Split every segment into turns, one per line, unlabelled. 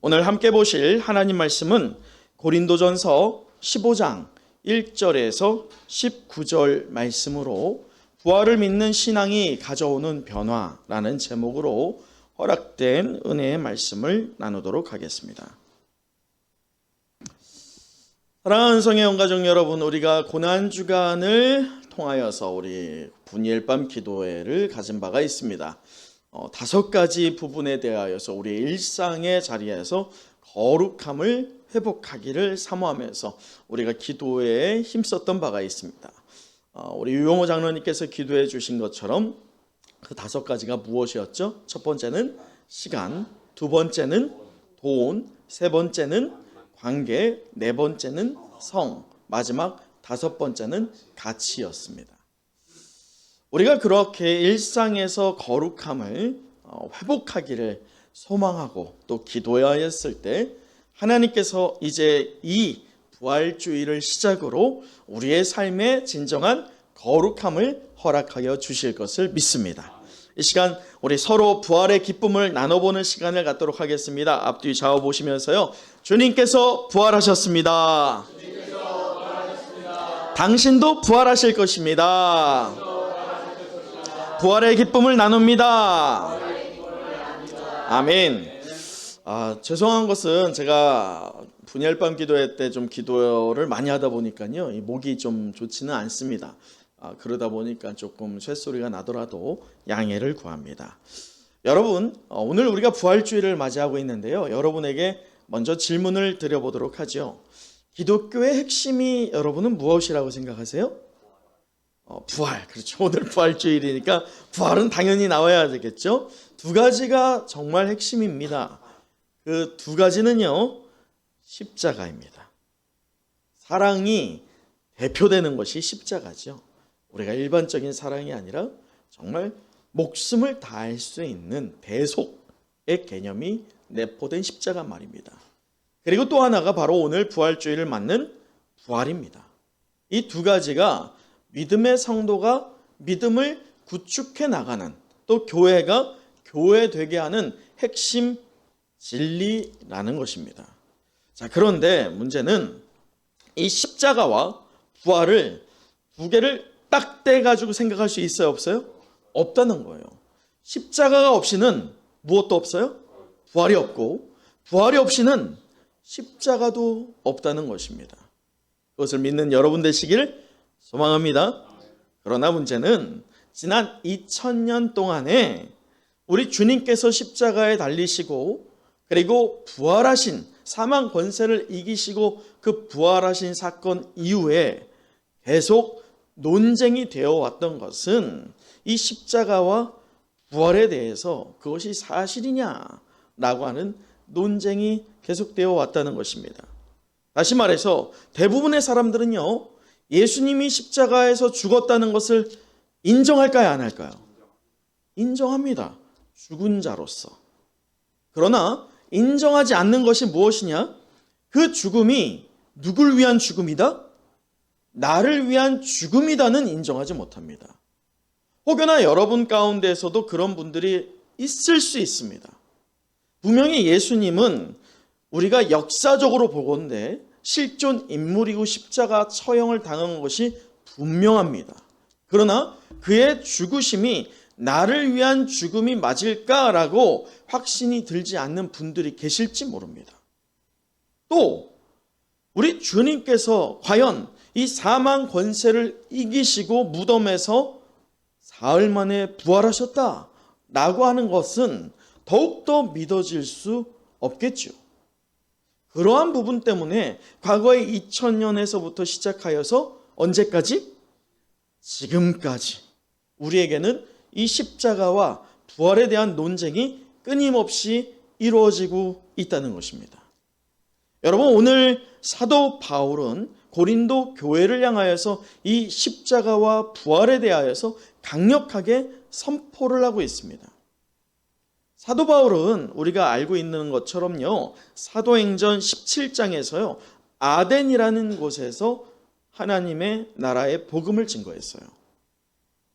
오늘 함께 보실 하나님 말씀은 고린도전서 15장 1절에서 19절 말씀으로 부활을 믿는 신앙이 가져오는 변화라는 제목으로 허락된 은혜의 말씀을 나누도록 하겠습니다. 사랑하는 성의 영가족 여러분, 우리가 고난주간을 통하여서 우리 분일밤 기도회를 가진 바가 있습니다. 5가지 부분에 대하여서 우리의 일상의 자리에서 거룩함을 회복하기를 사모하면서 우리가 기도에 힘썼던 바가 있습니다. 우리 유용호 장로님께서 기도해 주신 것처럼 그 5가지가 무엇이었죠? 첫 번째는 시간, 두 번째는 돈, 세 번째는 관계, 네 번째는 성, 마지막 5번째는 가치였습니다. 우리가 그렇게 일상에서 거룩함을 회복하기를 소망하고 또 기도하였을 때 하나님께서 이제 이 부활주의를 시작으로 우리의 삶에 진정한 거룩함을 허락하여 주실 것을 믿습니다. 이 시간 우리 서로 부활의 기쁨을 나눠보는 시간을 갖도록 하겠습니다. 앞뒤 좌우 보시면서요, 주님께서 부활하셨습니다. 당신도 부활하실 것입니다. 부활의 기쁨을 나눕니다. 아멘. 죄송한 것은 제가 분열밤 기도회 때 좀 기도를 많이 하다 보니까요, 이 목이 좀 좋지는 않습니다. 그러다 보니까 조금 쇳소리가 나더라도 양해를 구합니다. 여러분, 오늘 우리가 부활주의를 맞이하고 있는데요, 여러분에게 먼저 질문을 드려보도록 하죠. 기독교의 핵심이 여러분은 무엇이라고 생각하세요? 부활. 그렇죠. 오늘 부활주일이니까 부활은 당연히 나와야 되겠죠. 2가지가 정말 핵심입니다. 그 2가지는요, 십자가입니다. 사랑이 대표되는 것이 십자가죠. 우리가 일반적인 사랑이 아니라 정말 목숨을 다할 수 있는 대속의 개념이 내포된 십자가 말입니다. 그리고 또 하나가 바로 오늘 부활주의를 맞는 부활입니다. 이 2가지가 믿음의 성도가 믿음을 구축해 나가는, 또 교회가 교회되게 하는 핵심 진리라는 것입니다. 자, 그런데 문제는 이 십자가와 부활을 2개를 딱 떼가지고 생각할 수 있어요, 없어요? 없다는 거예요. 십자가가 없이는 무엇도 없어요? 부활이 없고, 부활이 없이는 십자가도 없다는 것입니다. 그것을 믿는 여러분 되시기를 소망합니다. 그러나 문제는 지난 2000년 동안에 우리 주님께서 십자가에 달리시고 그리고 부활하신, 사망 권세를 이기시고 그 부활하신 사건 이후에 계속 논쟁이 되어 왔던 것은 이 십자가와 부활에 대해서 그것이 사실이냐라고 하는 논쟁이 계속되어 왔다는 것입니다. 다시 말해서 대부분의 사람들은요, 예수님이 십자가에서 죽었다는 것을 인정할까요, 안 할까요? 인정합니다. 죽은 자로서. 그러나 인정하지 않는 것이 무엇이냐? 그 죽음이 누굴 위한 죽음이다? 나를 위한 죽음이다는 인정하지 못합니다. 혹여나 여러분 가운데에서도 그런 분들이 있을 수 있습니다. 분명히 예수님은 우리가 역사적으로 보건대 실존 인물이고 십자가 처형을 당한 것이 분명합니다. 그러나 그의 죽으심이 나를 위한 죽음이 맞을까라고 확신이 들지 않는 분들이 계실지 모릅니다. 또 우리 주님께서 과연 이 사망 권세를 이기시고 무덤에서 사흘 만에 부활하셨다라고 하는 것은 더욱더 믿어질 수 없겠죠. 그러한 부분 때문에 과거의 2000년에서부터 시작하여서 언제까지? 지금까지 우리에게는 이 십자가와 부활에 대한 논쟁이 끊임없이 이루어지고 있다는 것입니다. 여러분, 오늘 사도 바울은 고린도 교회를 향하여서 이 십자가와 부활에 대하여서 강력하게 선포를 하고 있습니다. 사도 바울은 우리가 알고 있는 것처럼요, 사도행전 17장에서요 아덴이라는 곳에서 하나님의 나라의 복음을 증거했어요.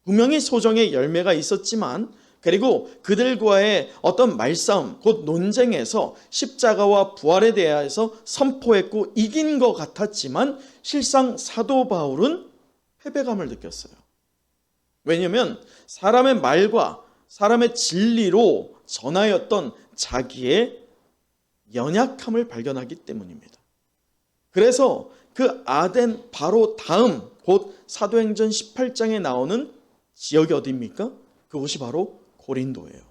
분명히 소정의 열매가 있었지만 그리고 그들과의 어떤 말싸움, 곧 논쟁에서 십자가와 부활에 대해서 선포했고 이긴 것 같았지만 실상 사도 바울은 패배감을 느꼈어요. 왜냐하면 사람의 말과 사람의 진리로 전하였던 자기의 연약함을 발견하기 때문입니다. 그래서 그 아덴 바로 다음 곧 사도행전 18장에 나오는 지역이 어디입니까? 그곳이 바로 고린도예요.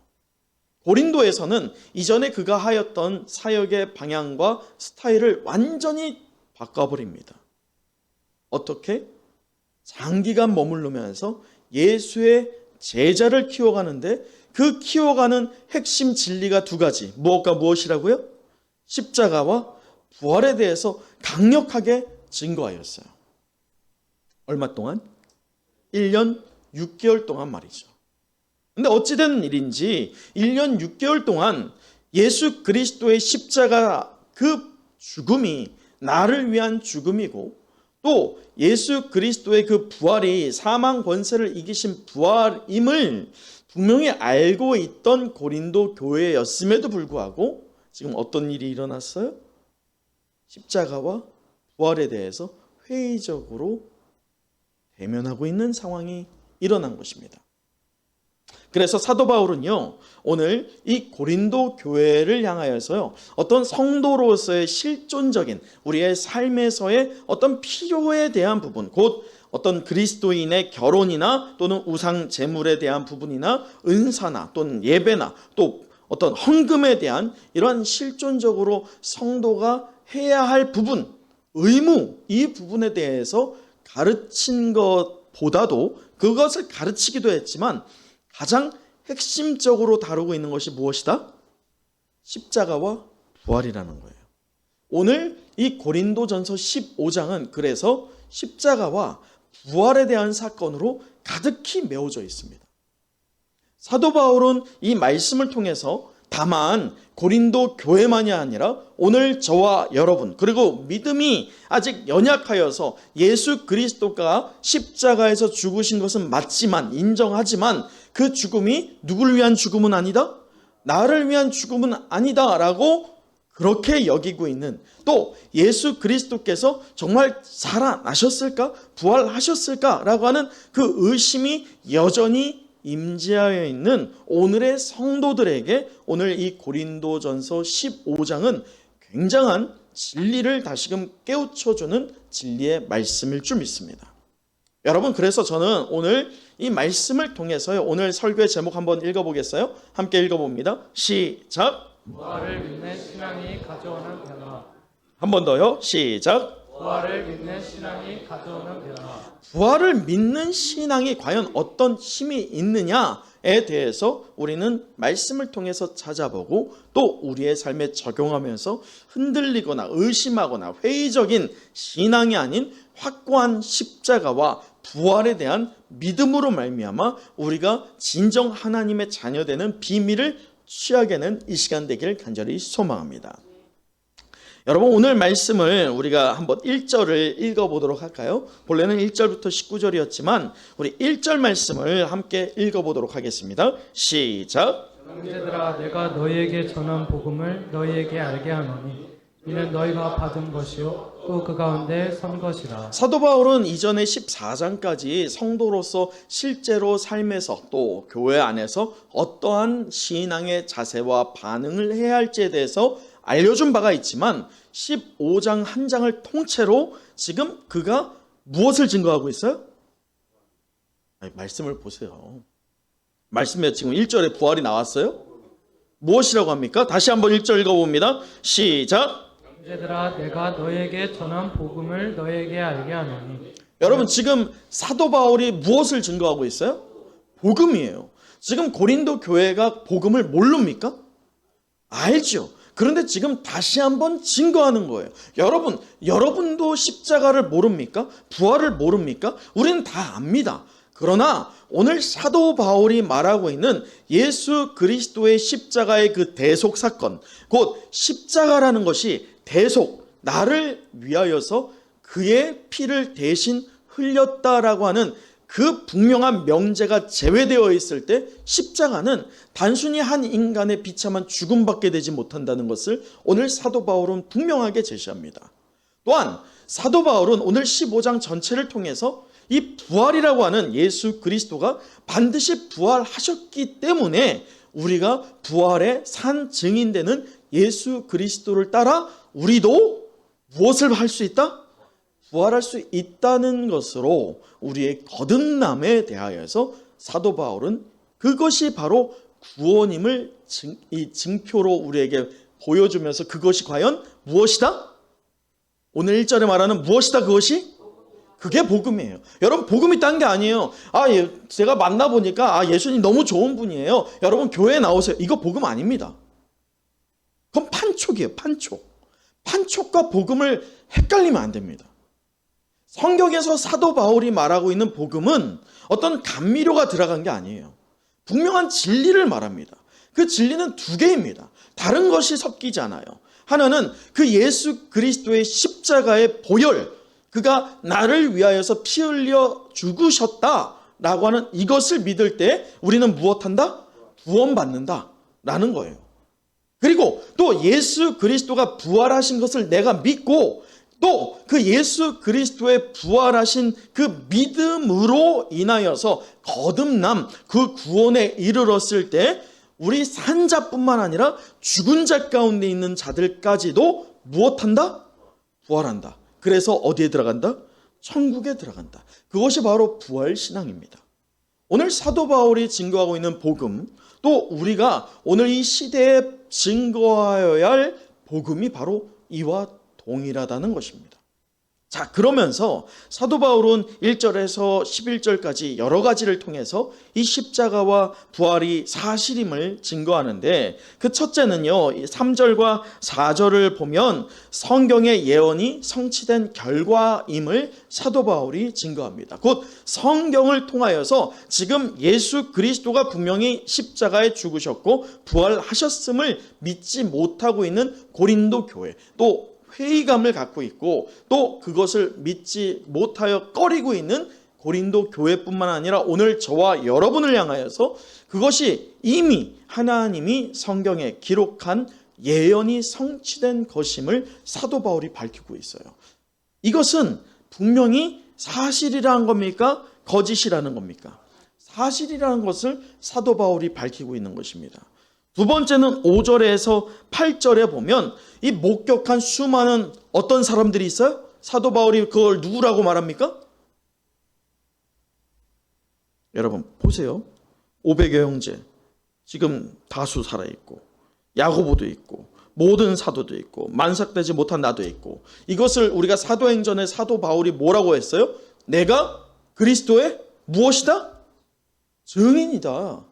고린도에서는 이전에 그가 하였던 사역의 방향과 스타일을 완전히 바꿔버립니다. 어떻게? 장기간 머무르면서 예수의 제자를 키워가는데 그 키워가는 핵심 진리가 두 가지. 무엇과 무엇이라고요? 십자가와 부활에 대해서 강력하게 증거하였어요. 얼마 동안? 1년 6개월 동안 말이죠. 근데 어찌된 일인지 1년 6개월 동안 예수 그리스도의 십자가 그 죽음이 나를 위한 죽음이고 또 예수 그리스도의 그 부활이 사망 권세를 이기신 부활임을 분명히 알고 있던 고린도 교회였음에도 불구하고 지금 어떤 일이 일어났어요? 십자가와 부활에 대해서 회의적으로 대면하고 있는 상황이 일어난 것입니다. 그래서 사도 바울은요, 오늘 이 고린도 교회를 향하여서요, 어떤 성도로서의 실존적인 우리의 삶에서의 어떤 필요에 대한 부분, 곧 어떤 그리스도인의 결혼이나 또는 우상 제물에 대한 부분이나 은사나 또는 예배나 또 어떤 헌금에 대한 이러한 실존적으로 성도가 해야 할 부분, 의무, 이 부분에 대해서 가르친 것보다도 그것을 가르치기도 했지만 가장 핵심적으로 다루고 있는 것이 무엇이다? 십자가와 부활이라는 거예요. 오늘 이 고린도전서 15장은 그래서 십자가와 부활에 대한 사건으로 가득히 메워져 있습니다. 사도 바울은 이 말씀을 통해서 다만 고린도 교회만이 아니라 오늘 저와 여러분 그리고 믿음이 아직 연약하여서 예수 그리스도가 십자가에서 죽으신 것은 맞지만 인정하지만 그 죽음이 누구를 위한 죽음은 아니다? 나를 위한 죽음은 아니다 라고 그렇게 여기고 있는 또 예수 그리스도께서 정말 살아나셨을까? 부활하셨을까? 라고 하는 그 의심이 여전히 임재하여 있는 오늘의 성도들에게 오늘 이 고린도전서 15장은 굉장한 진리를 다시금 깨우쳐주는 진리의 말씀일 줄 믿습니다. 여러분, 그래서 저는 오늘 이 말씀을 통해서요, 오늘 설교의 제목 한번 읽어보겠어요? 함께 읽어봅니다. 시작.
부활을 믿는 신앙이 가져오는 변화.
한 번 더요. 시작.
부활을 믿는 신앙이 가져오는 변화.
부활을 믿는 신앙이 과연 어떤 힘이 있느냐에 대해서 우리는 말씀을 통해서 찾아보고 또 우리의 삶에 적용하면서 흔들리거나 의심하거나 회의적인 신앙이 아닌 확고한 십자가와 부활에 대한 믿음으로 말미암아 우리가 진정 하나님의 자녀되는 비밀을 취하게 되는 이 시간 되기를 간절히 소망합니다. 여러분, 오늘 말씀을 우리가 한번 1절을 읽어보도록 할까요? 본래는 1절부터 19절이었지만 우리 1절 말씀을 함께 읽어보도록 하겠습니다. 시작.
형제들아, 내가 너희에게 전한 복음을 너희에게 알게 하노니 이는 너희가 받은 것이요 또 그 가운데 선 것이라.
사도 바울은 이전에 14장까지 성도로서 실제로 삶에서 또 교회 안에서 어떠한 신앙의 자세와 반응을 해야 할지에 대해서 알려준 바가 있지만 15장 한 장을 통째로 지금 그가 무엇을 증거하고 있어요? 말씀을 보세요. 말씀에 지금 1절에 부활이 나왔어요? 무엇이라고 합니까? 다시 한번 1절 읽어봅니다. 시작.
형제들아, 내가 너희에게 전한 복음을 너희에게 알게 하노니.
여러분, 지금 사도 바울이 무엇을 증거하고 있어요? 복음이에요. 지금 고린도 교회가 복음을 모릅니까? 알죠. 그런데 지금 다시 한번 증거하는 거예요. 여러분도 십자가를 모릅니까? 부활을 모릅니까? 우리는 다 압니다. 그러나 오늘 사도 바울이 말하고 있는 예수 그리스도의 십자가의 그 대속 사건, 곧 십자가라는 것이 대속, 나를 위하여서 그의 피를 대신 흘렸다라고 하는 그 분명한 명제가 제외되어 있을 때 십자가는 단순히 한 인간의 비참한 죽음밖에 되지 못한다는 것을 오늘 사도 바울은 분명하게 제시합니다. 또한 사도 바울은 오늘 15장 전체를 통해서 이 부활이라고 하는 예수 그리스도가 반드시 부활하셨기 때문에 우리가 부활의 산 증인되는 예수 그리스도를 따라 우리도 무엇을 할 수 있다? 부활할 수 있다는 것으로 우리의 거듭남에 대하여서 사도 바울은 그것이 바로 구원임을 증표로 우리에게 보여주면서 그것이 과연 무엇이다? 오늘 1절에 말하는 무엇이다 그것이? 그게 복음이에요. 여러분 복음이 딴 게 아니에요. 제가 만나보니까 예수님 너무 좋은 분이에요. 여러분 교회에 나오세요. 이거 복음 아닙니다. 그건 판촉이에요. 판촉. 판촉과 복음을 헷갈리면 안 됩니다. 성경에서 사도 바울이 말하고 있는 복음은 어떤 감미료가 들어간 게 아니에요. 분명한 진리를 말합니다. 그 진리는 두 개입니다. 다른 것이 섞이지 않아요. 하나는 그 예수 그리스도의 십자가의 보혈, 그가 나를 위하여서 피 흘려 죽으셨다라고 하는 이것을 믿을 때 우리는 무엇한다? 구원받는다 라는 거예요. 그리고 또 예수 그리스도가 부활하신 것을 내가 믿고 또 그 예수 그리스도의 부활하신 그 믿음으로 인하여서 거듭남, 그 구원에 이르렀을 때 우리 산자뿐만 아니라 죽은 자 가운데 있는 자들까지도 무엇한다? 부활한다. 그래서 어디에 들어간다? 천국에 들어간다. 그것이 바로 부활신앙입니다. 오늘 사도 바울이 증거하고 있는 복음, 또 우리가 오늘 이 시대에 증거하여야 할 복음이 바로 이와 동일하다는 것입니다. 자, 그러면서 사도 바울은 1절에서 11절까지 여러 가지를 통해서 이 십자가와 부활이 사실임을 증거하는데 그 첫째는요, 3절과 4절을 보면 성경의 예언이 성취된 결과임을 사도 바울이 증거합니다. 곧 성경을 통하여서 지금 예수 그리스도가 분명히 십자가에 죽으셨고 부활하셨음을 믿지 못하고 있는 고린도 교회, 또 회의감을 갖고 있고 또 그것을 믿지 못하여 꺼리고 있는 고린도 교회뿐만 아니라 오늘 저와 여러분을 향하여서 그것이 이미 하나님이 성경에 기록한 예언이 성취된 것임을 사도 바울이 밝히고 있어요. 이것은 분명히 사실이라는 겁니까? 거짓이라는 겁니까? 사실이라는 것을 사도 바울이 밝히고 있는 것입니다. 두 번째는 5절에서 8절에 보면 이 목격한 수많은 어떤 사람들이 있어요? 사도 바울이 그걸 누구라고 말합니까? 여러분 보세요. 500여 형제 지금 다수 살아있고 야고보도 있고 모든 사도도 있고 만삭되지 못한 나도 있고 이것을 우리가 사도행전에 사도 바울이 뭐라고 했어요? 내가 그리스도의 무엇이다? 증인이다.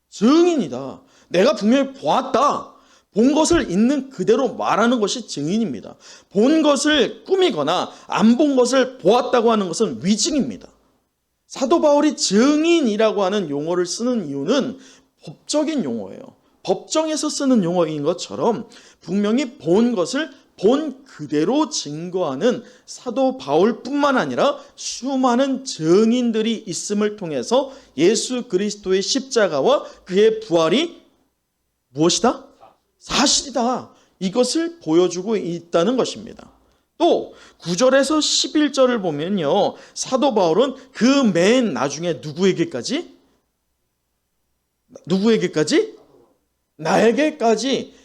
증인이다. 내가 분명히 보았다. 본 것을 있는 그대로 말하는 것이 증인입니다. 본 것을 꾸미거나 안 본 것을 보았다고 하는 것은 위증입니다. 사도 바울이 증인이라고 하는 용어를 쓰는 이유는 법적인 용어예요. 법정에서 쓰는 용어인 것처럼 분명히 본 것을 본 그대로 증거하는 사도 바울뿐만 아니라 수많은 증인들이 있음을 통해서 예수 그리스도의 십자가와 그의 부활이 무엇이다? 사실이다. 이것을 보여주고 있다는 것입니다. 또 9절에서 11절을 보면요, 사도 바울은 그 맨 나중에 누구에게까지? 나에게까지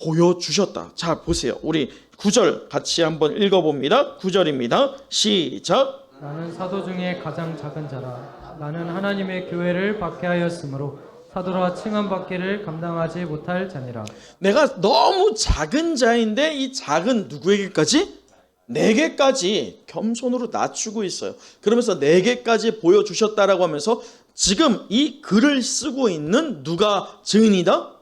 보여주셨다. 자, 보세요. 우리 9절 같이 한번 읽어봅니다. 9절입니다. 시작.
나는 사도 중에 가장 작은 자라. 나는 하나님의 교회를 박해하였으므로 사도라 칭함받기를 감당하지 못할 자니라.
내가 너무 작은 자인데 이 작은 누구에게까지? 내게까지 겸손으로 낮추고 있어요. 그러면서 내게까지 보여주셨다라고 하면서 지금 이 글을 쓰고 있는 누가 증인이다?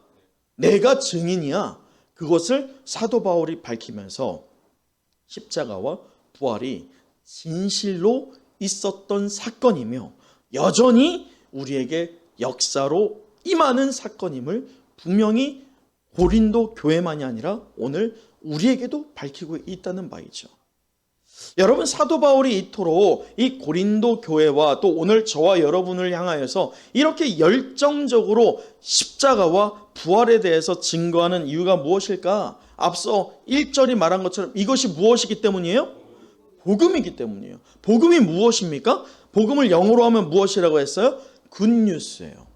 내가 증인이야. 그것을 사도 바울이 밝히면서 십자가와 부활이 진실로 있었던 사건이며 여전히 우리에게 역사로 임하는 사건임을 분명히 고린도 교회만이 아니라 오늘 우리에게도 밝히고 있다는 바이죠. 여러분, 사도 바울이 이토록 이 고린도 교회와 또 오늘 저와 여러분을 향하여서 이렇게 열정적으로 십자가와 부활에 대해서 증거하는 이유가 무엇일까? 앞서 1절이 말한 것처럼 이것이 무엇이기 때문이에요? 복음이기 때문이에요. 복음이 무엇입니까? 복음을 영어로 하면 무엇이라고 했어요? 굿뉴스예요.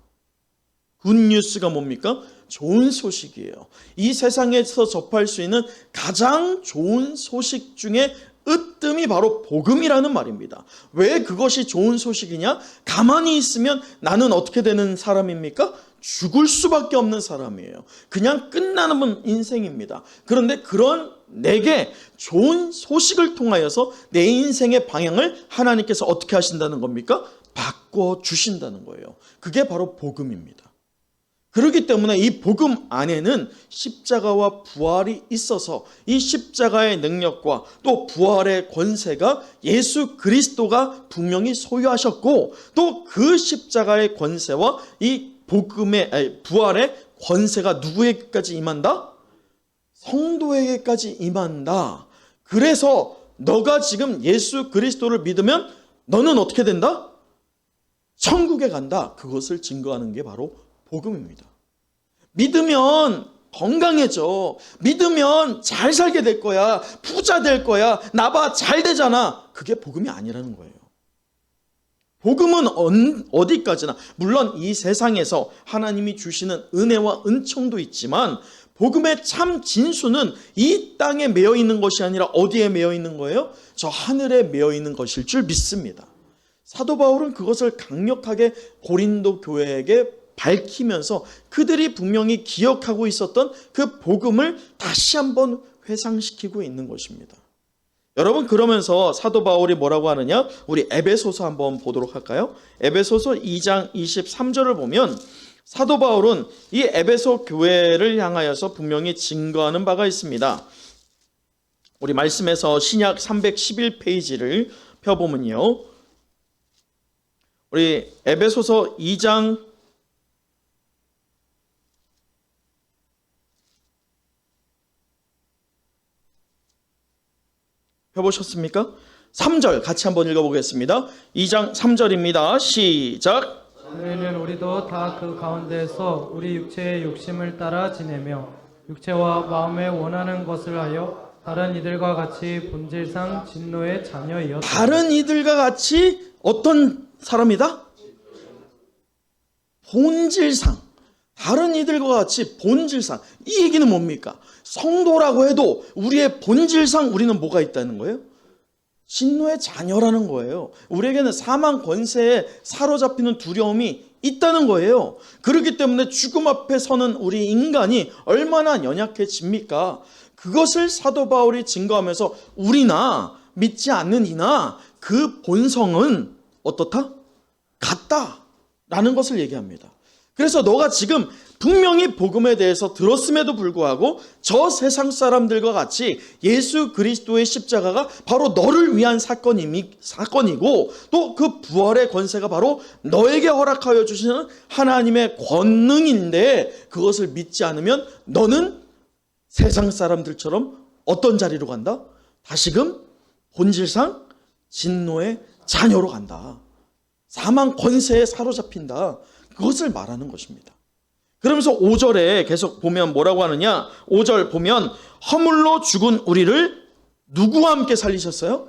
굿뉴스가 뭡니까? 좋은 소식이에요. 이 세상에서 접할 수 있는 가장 좋은 소식 중에 으뜸이 바로 복음이라는 말입니다. 왜 그것이 좋은 소식이냐? 가만히 있으면 나는 어떻게 되는 사람입니까? 죽을 수밖에 없는 사람이에요. 그냥 끝나는 인생입니다. 그런데 그런 내게 좋은 소식을 통하여서 내 인생의 방향을 하나님께서 어떻게 하신다는 겁니까? 바꿔주신다는 거예요. 그게 바로 복음입니다. 그렇기 때문에 이 복음 안에는 십자가와 부활이 있어서 이 십자가의 능력과 또 부활의 권세가 예수 그리스도가 분명히 소유하셨고, 또 그 십자가의 권세와 이 부활의 권세가 누구에게까지 임한다? 성도에게까지 임한다. 그래서 너가 지금 예수 그리스도를 믿으면 너는 어떻게 된다? 천국에 간다. 그것을 증거하는 게 바로 복음입니다. 믿으면 건강해져. 믿으면 잘 살게 될 거야. 부자 될 거야. 나봐 잘 되잖아. 그게 복음이 아니라는 거예요. 복음은 어디까지나, 물론 이 세상에서 하나님이 주시는 은혜와 은총도 있지만 복음의 참 진수는 이 땅에 매여 있는 것이 아니라 어디에 매여 있는 거예요? 저 하늘에 매여 있는 것일 줄 믿습니다. 사도 바울은 그것을 강력하게 고린도 교회에게 밝히면서 그들이 분명히 기억하고 있었던 그 복음을 다시 한번 회상시키고 있는 것입니다. 여러분, 그러면서 사도 바울이 뭐라고 하느냐? 우리 에베소서 한번 보도록 할까요? 에베소서 2장 23절을 보면 사도 바울은 이 에베소 교회를 향하여서 분명히 증거하는 바가 있습니다. 우리 말씀에서 신약 311페이지를 펴보면요, 우리 에베소서 2장 펴보셨습니까? 3절 같이 한번 읽어보겠습니다. 2장 3절입니다. 시작.
너희는 우리도 다 그 가운데서 우리 육체의 욕심을 따라 지내며 육체와 마음에 원하는 것을 하여 다른 이들과 같이 본질상 진노의 자녀이었다.
다른 이들과 같이 어떤 사람이다? 본질상. 다른 이들과 같이 본질상. 이 얘기는 뭡니까? 성도라고 해도 우리의 본질상 우리는 뭐가 있다는 거예요? 진노의 자녀라는 거예요. 우리에게는 사망 권세에 사로잡히는 두려움이 있다는 거예요. 그렇기 때문에 죽음 앞에 서는 우리 인간이 얼마나 연약해집니까? 그것을 사도 바울이 증거하면서 우리나 믿지 않는 이나 그 본성은 어떻다? 같다라는 것을 얘기합니다. 그래서 너가 지금 분명히 복음에 대해서 들었음에도 불구하고 저 세상 사람들과 같이 예수 그리스도의 십자가가 바로 너를 위한 사건이고 또 그 부활의 권세가 바로 너에게 허락하여 주시는 하나님의 권능인데 그것을 믿지 않으면 너는 세상 사람들처럼 어떤 자리로 간다? 다시금 본질상 진노의 자녀로 간다. 사망 권세에 사로잡힌다. 그것을 말하는 것입니다. 그러면서 5절에 계속 보면 뭐라고 하느냐? 5절 보면 허물로 죽은 우리를 누구와 함께 살리셨어요?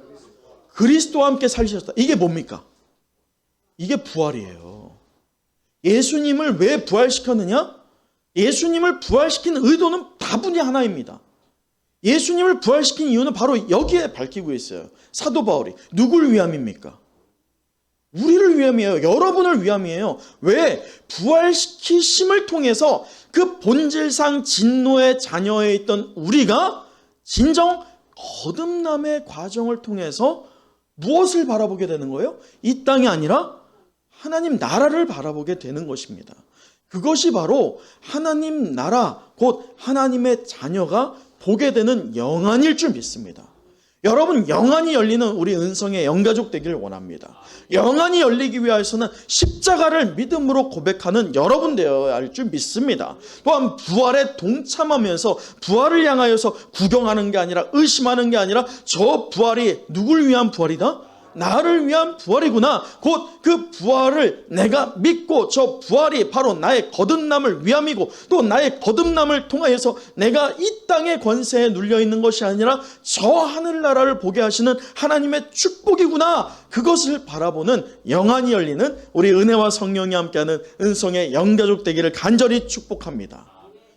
그리스도와 함께 살리셨다. 이게 뭡니까? 이게 부활이에요. 예수님을 왜 부활시켰느냐? 예수님을 부활시킨 의도는 다분히 하나입니다. 예수님을 부활시킨 이유는 바로 여기에 밝히고 있어요. 사도 바울이. 누굴 위함입니까? 우리를 위함이에요. 여러분을 위함이에요. 왜? 부활시키심을 통해서 그 본질상 진노의 자녀에 있던 우리가 진정 거듭남의 과정을 통해서 무엇을 바라보게 되는 거예요? 이 땅이 아니라 하나님 나라를 바라보게 되는 것입니다. 그것이 바로 하나님 나라, 곧 하나님의 자녀가 보게 되는 영안일 줄 믿습니다. 여러분, 영안이 열리는 우리 은성의 영가족 되기를 원합니다. 영안이 열리기 위해서는 십자가를 믿음으로 고백하는 여러분 되어야 할 줄 믿습니다. 또한 부활에 동참하면서 부활을 향하여서 구경하는 게 아니라, 의심하는 게 아니라, 저 부활이 누굴 위한 부활이다? 나를 위한 부활이구나. 곧 그 부활을 내가 믿고 저 부활이 바로 나의 거듭남을 위함이고, 또 나의 거듭남을 통하여서 내가 이 땅의 권세에 눌려있는 것이 아니라 저 하늘나라를 보게 하시는 하나님의 축복이구나. 그것을 바라보는 영안이 열리는 우리 은혜와 성령이 함께하는 은성의 영가족 되기를 간절히 축복합니다.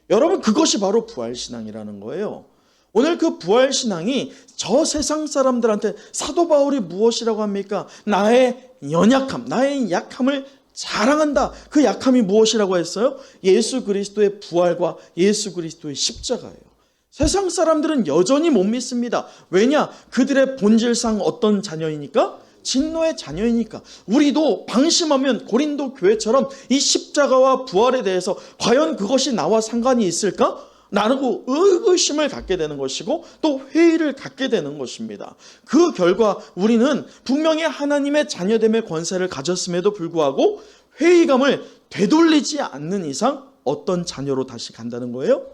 여러분, 그것이 바로 부활신앙이라는 거예요. 오늘 그 부활신앙이 저 세상 사람들한테 사도 바울이 무엇이라고 합니까? 나의 연약함, 나의 약함을 자랑한다. 그 약함이 무엇이라고 했어요? 예수 그리스도의 부활과 예수 그리스도의 십자가예요. 세상 사람들은 여전히 못 믿습니다. 왜냐? 그들의 본질상 어떤 자녀이니까? 진노의 자녀이니까. 우리도 방심하면 고린도 교회처럼 이 십자가와 부활에 대해서 과연 그것이 나와 상관이 있을까? 나누고 의구심을 갖게 되는 것이고, 또 회의를 갖게 되는 것입니다. 그 결과 우리는 분명히 하나님의 자녀됨의 권세를 가졌음에도 불구하고 회의감을 되돌리지 않는 이상 어떤 자녀로 다시 간다는 거예요?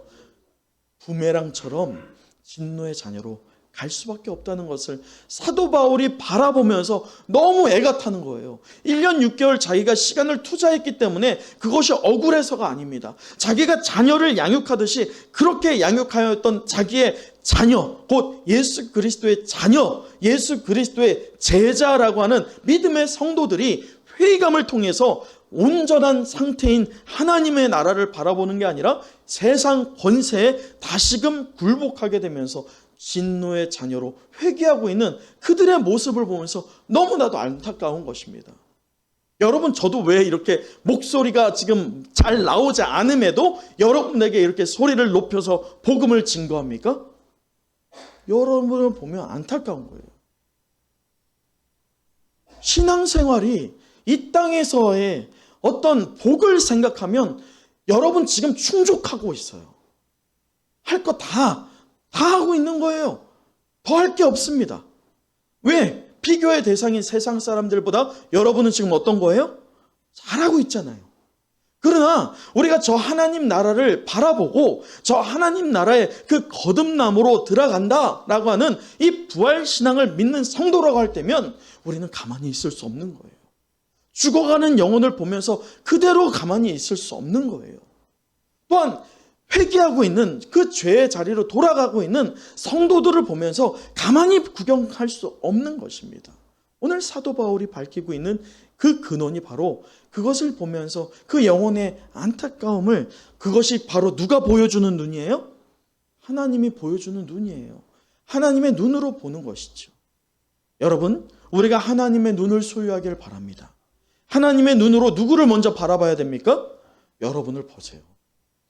부메랑처럼 진노의 자녀로 갈 수밖에 없다는 것을 사도 바울이 바라보면서 너무 애가 타는 거예요. 1년 6개월 자기가 시간을 투자했기 때문에 그것이 억울해서가 아닙니다. 자기가 자녀를 양육하듯이 그렇게 양육하였던 자기의 자녀, 곧 예수 그리스도의 자녀, 예수 그리스도의 제자라고 하는 믿음의 성도들이 회의감을 통해서 온전한 상태인 하나님의 나라를 바라보는 게 아니라 세상 권세에 다시금 굴복하게 되면서 진노의 자녀로 회개하고 있는 그들의 모습을 보면서 너무나도 안타까운 것입니다. 여러분, 저도 왜 이렇게 목소리가 지금 잘 나오지 않음에도 여러분에게 이렇게 소리를 높여서 복음을 증거합니까? 여러분을 보면 안타까운 거예요. 신앙생활이 이 땅에서의 어떤 복을 생각하면 여러분 지금 충족하고 있어요. 할 거 다 하고 있는 거예요. 더 할 게 없습니다. 왜? 비교의 대상인 세상 사람들보다 여러분은 지금 어떤 거예요? 잘하고 있잖아요. 그러나 우리가 저 하나님 나라를 바라보고 저 하나님 나라의 그 거듭남으로 들어간다라고 하는 이 부활신앙을 믿는 성도라고 할 때면 우리는 가만히 있을 수 없는 거예요. 죽어가는 영혼을 보면서 그대로 가만히 있을 수 없는 거예요. 또한 회개하고 있는 그 죄의 자리로 돌아가고 있는 성도들을 보면서 가만히 구경할 수 없는 것입니다. 오늘 사도 바울이 밝히고 있는 그 근원이 바로 그것을 보면서 그 영혼의 안타까움을, 그것이 바로 누가 보여주는 눈이에요? 하나님이 보여주는 눈이에요. 하나님의 눈으로 보는 것이죠. 여러분, 우리가 하나님의 눈을 소유하기를 바랍니다. 하나님의 눈으로 누구를 먼저 바라봐야 됩니까? 여러분을 보세요.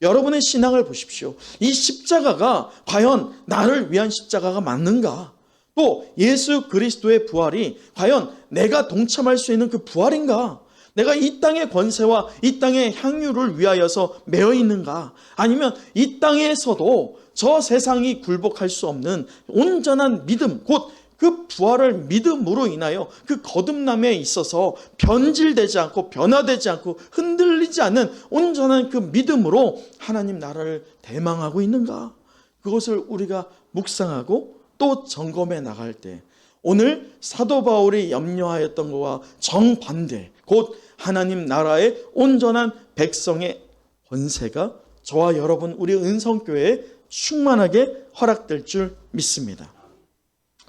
여러분의 신앙을 보십시오. 이 십자가가 과연 나를 위한 십자가가 맞는가? 또 예수 그리스도의 부활이 과연 내가 동참할 수 있는 그 부활인가? 내가 이 땅의 권세와 이 땅의 향유를 위하여서 매여 있는가? 아니면 이 땅에서도 저 세상이 굴복할 수 없는 온전한 믿음, 곧 그 부활을 믿음으로 인하여 그 거듭남에 있어서 변질되지 않고 변화되지 않고 흔들리지 않는 온전한 그 믿음으로 하나님 나라를 대망하고 있는가? 그것을 우리가 묵상하고 또 점검해 나갈 때 오늘 사도 바울이 염려하였던 것과 정반대, 곧 하나님 나라의 온전한 백성의 권세가 저와 여러분 우리 은성교회에 충만하게 허락될 줄 믿습니다.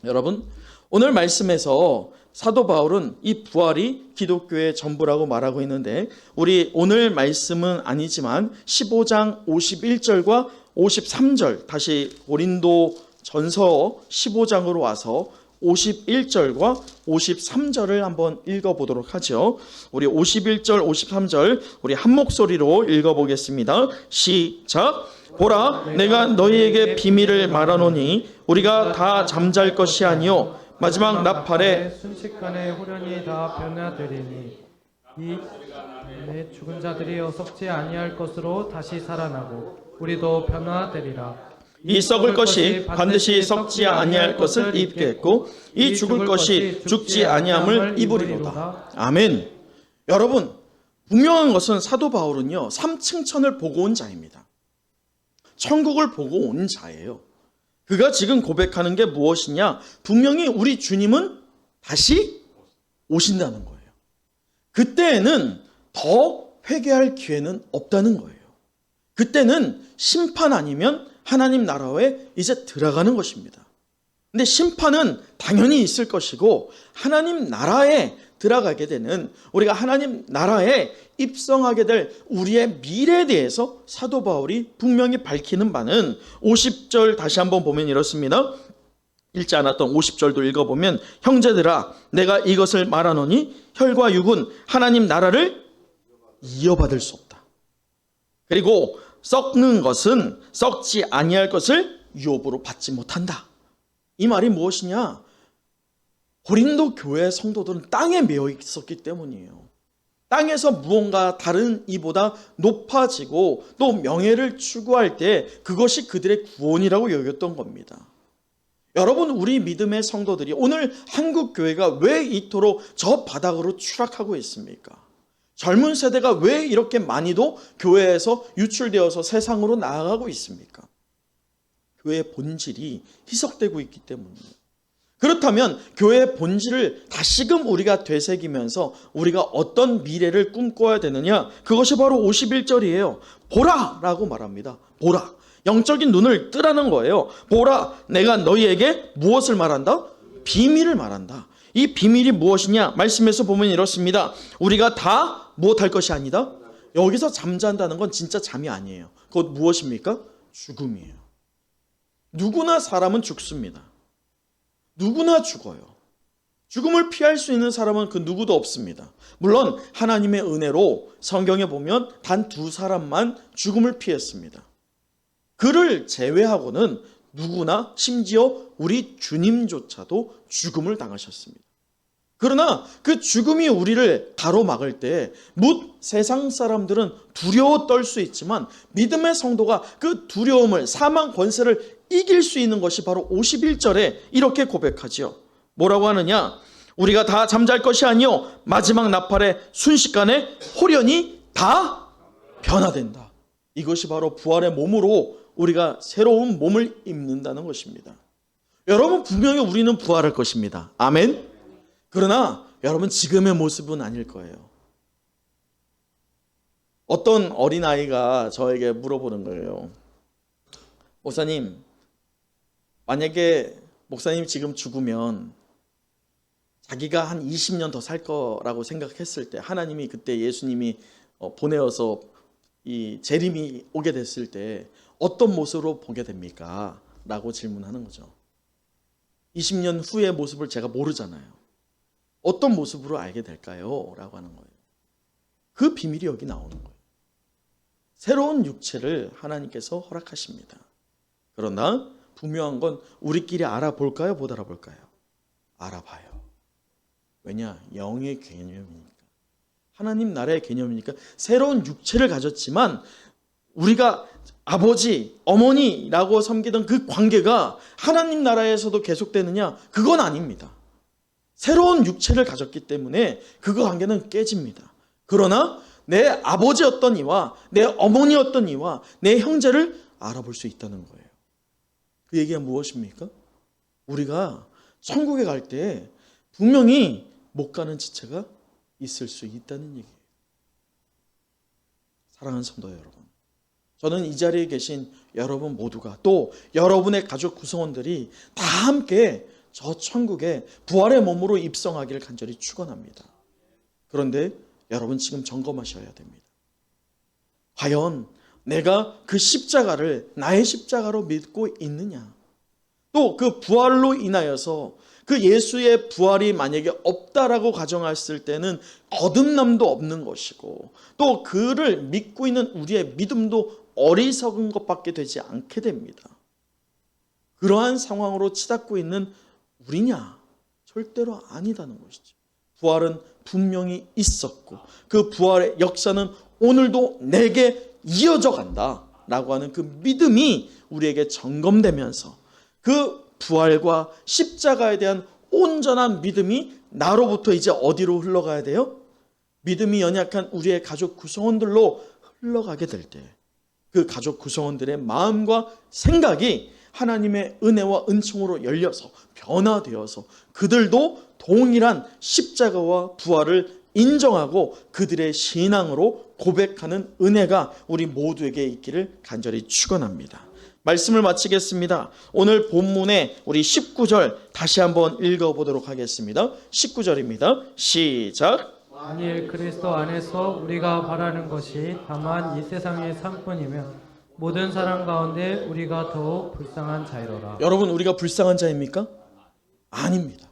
여러분, 오늘 말씀에서 사도 바울은 이 부활이 기독교의 전부라고 말하고 있는데, 우리 오늘 말씀은 아니지만 15장 51절과 53절, 다시 고린도 전서 15장으로 와서 51절과 53절을 한번 읽어보도록 하죠. 우리 51절, 53절 우리 한 목소리로 읽어보겠습니다. 시작. 보라, 내가 너희에게 비밀을 말하노니 우리가 다 잠잘 것이 아니요 마지막 나팔에
순식간에 후련히 다 변화되리니 이 죽은 자들이 어석지 아니할 것으로 다시 살아나고 우리도 변화되리라.
이 썩을 것이 반드시 썩지 아니할 것을 입겠고 이 죽을 것이 죽지 아니함을 입으리로다. 아멘. 여러분, 분명한 것은 사도 바울은요 3층천을 보고 온 자입니다. 천국을 보고 온 자예요. 그가 지금 고백하는 게 무엇이냐? 분명히 우리 주님은 다시 오신다는 거예요. 그때에는 더 회개할 기회는 없다는 거예요. 그때는 심판 아니면 하나님 나라에 이제 들어가는 것입니다. 근데 심판은 당연히 있을 것이고 하나님 나라에 들어가게 되는, 우리가 하나님 나라에 입성하게 될 우리의 미래에 대해서 사도 바울이 분명히 밝히는 바는 50절 다시 한번 보면 이렇습니다. 읽지 않았던 50절도 읽어보면 형제들아 내가 이것을 말하노니 혈과 육은 하나님 나라를 이어받을 수 없다. 그리고 썩는 것은 썩지 아니할 것을 유업으로 받지 못한다. 이 말이 무엇이냐? 고린도 교회 성도들은 땅에 매여 있었기 때문이에요. 땅에서 무언가 다른 이보다 높아지고 또 명예를 추구할 때 그것이 그들의 구원이라고 여겼던 겁니다. 여러분, 우리 믿음의 성도들이 오늘 한국 교회가 왜 이토록 저 바닥으로 추락하고 있습니까? 젊은 세대가 왜 이렇게 많이도 교회에서 유출되어서 세상으로 나아가고 있습니까? 교회의 본질이 희석되고 있기 때문이에요. 그렇다면 교회의 본질을 다시금 우리가 되새기면서 우리가 어떤 미래를 꿈꿔야 되느냐? 그것이 바로 51절이에요. 보라! 라고 말합니다. 보라. 영적인 눈을 뜨라는 거예요. 보라, 내가 너희에게 무엇을 말한다? 비밀을 말한다. 이 비밀이 무엇이냐? 말씀에서 보면 이렇습니다. 우리가 다 무엇할 것이 아니다? 여기서 잠잔다는 건 진짜 잠이 아니에요. 그것 무엇입니까? 죽음이에요. 누구나 사람은 죽습니다. 누구나 죽어요. 죽음을 피할 수 있는 사람은 그 누구도 없습니다. 물론 하나님의 은혜로 성경에 보면 단 2사람만 죽음을 피했습니다. 그를 제외하고는 누구나, 심지어 우리 주님조차도 죽음을 당하셨습니다. 그러나 그 죽음이 우리를 가로막을 때 묻 세상 사람들은 두려워 떨 수 있지만 믿음의 성도가 그 두려움을, 사망 권세를 이길 수 있는 것이 바로 51절에 이렇게 고백하지요. 뭐라고 하느냐? 우리가 다 잠잘 것이 아니요 마지막 나팔에 순식간에 홀연히 다 변화된다. 이것이 바로 부활의 몸으로 우리가 새로운 몸을 입는다는 것입니다. 여러분, 분명히 우리는 부활할 것입니다. 아멘. 그러나 여러분, 지금의 모습은 아닐 거예요. 어떤 어린아이가 저에게 물어보는 거예요. 목사님, 만약에 목사님이 지금 죽으면 자기가 한 20년 더 살 거라고 생각했을 때, 하나님이 그때 예수님이 보내어서 이 재림이 오게 됐을 때 어떤 모습으로 보게 됩니까? 라고 질문하는 거죠. 20년 후의 모습을 제가 모르잖아요. 어떤 모습으로 알게 될까요? 라고 하는 거예요. 그 비밀이 여기 나오는 거예요. 새로운 육체를 하나님께서 허락하십니다. 그러나 분명한 건 우리끼리 알아볼까요? 못 알아볼까요? 알아봐요. 왜냐? 영의 개념이니까. 하나님 나라의 개념이니까. 새로운 육체를 가졌지만 우리가 아버지, 어머니라고 섬기던 그 관계가 하나님 나라에서도 계속되느냐? 그건 아닙니다. 새로운 육체를 가졌기 때문에 그 관계는 깨집니다. 그러나 내 아버지였던 이와 내 어머니였던 이와 내 형제를 알아볼 수 있다는 거예요. 그 얘기가 무엇입니까? 우리가 천국에 갈 때 분명히 못 가는 지체가 있을 수 있다는 얘기예요. 사랑하는 성도 여러분, 저는 이 자리에 계신 여러분 모두가 또 여러분의 가족 구성원들이 다 함께 저 천국에 부활의 몸으로 입성하기를 간절히 축원합니다. 그런데 여러분, 지금 점검하셔야 됩니다. 과연 내가 그 십자가를 나의 십자가로 믿고 있느냐? 또 그 부활로 인하여서 그 예수의 부활이 만약에 없다라고 가정했을 때는 거듭남도 없는 것이고 또 그를 믿고 있는 우리의 믿음도 어리석은 것밖에 되지 않게 됩니다. 그러한 상황으로 치닫고 있는 우리냐? 절대로 아니다는 것이죠. 부활은 분명히 있었고 그 부활의 역사는 오늘도 내게 이어져 간다. 라고 하는 그 믿음이 우리에게 점검되면서 그 부활과 십자가에 대한 온전한 믿음이 나로부터 이제 어디로 흘러가야 돼요? 믿음이 연약한 우리의 가족 구성원들로 흘러가게 될 때 그 가족 구성원들의 마음과 생각이 하나님의 은혜와 은총으로 열려서 변화되어서 그들도 동일한 십자가와 부활을 인정하고 그들의 신앙으로 고백하는 은혜가 우리 모두에게 있기를 간절히 축원합니다. 말씀을 마치겠습니다. 오늘 본문의 우리 19절 다시 한번 읽어보도록 하겠습니다. 19절입니다. 시작.
만일 그리스도 안에서 우리가 바라는 것이 다만 이 세상의 삶뿐이면 모든 사람 가운데 우리가 더욱 불쌍한 자이로라.
여러분, 우리가 불쌍한 자입니까? 아닙니다.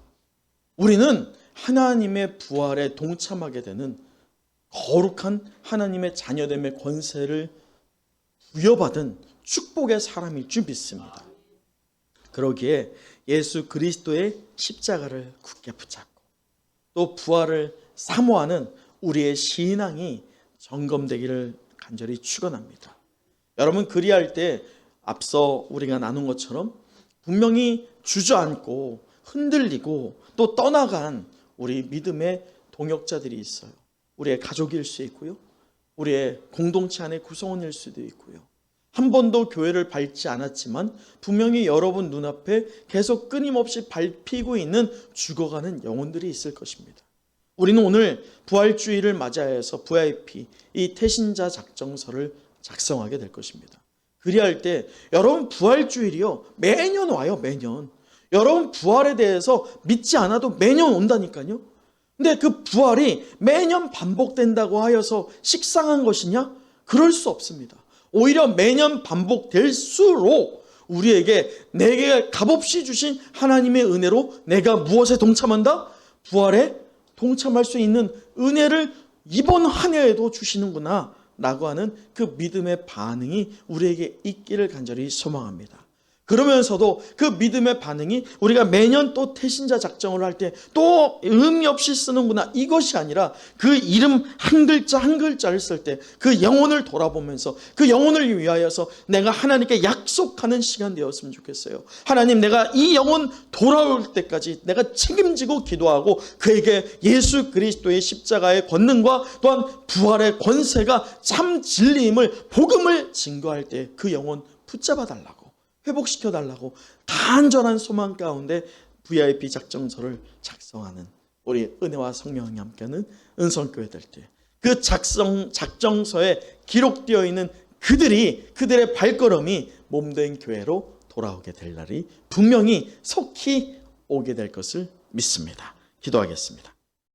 우리는 하나님의 부활에 동참하게 되는 거룩한 하나님의 자녀됨의 권세를 부여받은 축복의 사람일 줄 믿습니다. 그러기에 예수 그리스도의 십자가를 굳게 붙잡고 또 부활을 사모하는 우리의 신앙이 점검되기를 간절히 축원합니다. 여러분, 그리할 때 앞서 우리가 나눈 것처럼 분명히 주저앉고 흔들리고 또 떠나간 우리 믿음의 동역자들이 있어요. 우리의 가족일 수 있고요. 우리의 공동체 안의 구성원일 수도 있고요. 한 번도 교회를 밟지 않았지만 분명히 여러분 눈앞에 계속 끊임없이 밟히고 있는 죽어가는 영혼들이 있을 것입니다. 우리는 오늘 부활주의를 맞이해서 VIP, 이 태신자 작정서를 작성하게 될 것입니다. 그리할 때 여러분 부활주일이요 매년 와요. 매년. 여러분 부활에 대해서 믿지 않아도 매년 온다니까요. 근데 그 부활이 매년 반복된다고 하여서 식상한 것이냐? 그럴 수 없습니다. 오히려 매년 반복될수록 우리에게 내게 값없이 주신 하나님의 은혜로 내가 무엇에 동참한다? 부활에 동참할 수 있는 은혜를 이번 한 해에도 주시는구나 라고 하는 그 믿음의 반응이 우리에게 있기를 간절히 소망합니다. 그러면서도 그 믿음의 반응이 우리가 매년 또 태신자 작정을 할 때 또 의미 없이 쓰는구나 이것이 아니라 그 이름 한 글자 한 글자를 쓸 때 그 영혼을 돌아보면서 그 영혼을 위하여서 내가 하나님께 약속하는 시간 되었으면 좋겠어요. 하나님, 내가 이 영혼 돌아올 때까지 내가 책임지고 기도하고 그에게 예수 그리스도의 십자가의 권능과 또한 부활의 권세가 참 진리임을 복음을 증거할 때 그 영혼 붙잡아 달라고 회복시켜 달라고 간절한 소망 가운데 VIP 작정서를 작성하는 우리 은혜와 성령이 함께하는 은성교회 될 때 그 작정서에 기록되어 있는 그들의 발걸음이 몸된 교회로 돌아오게 될 날이 분명히 속히 오게 될 것을 믿습니다. 기도하겠습니다.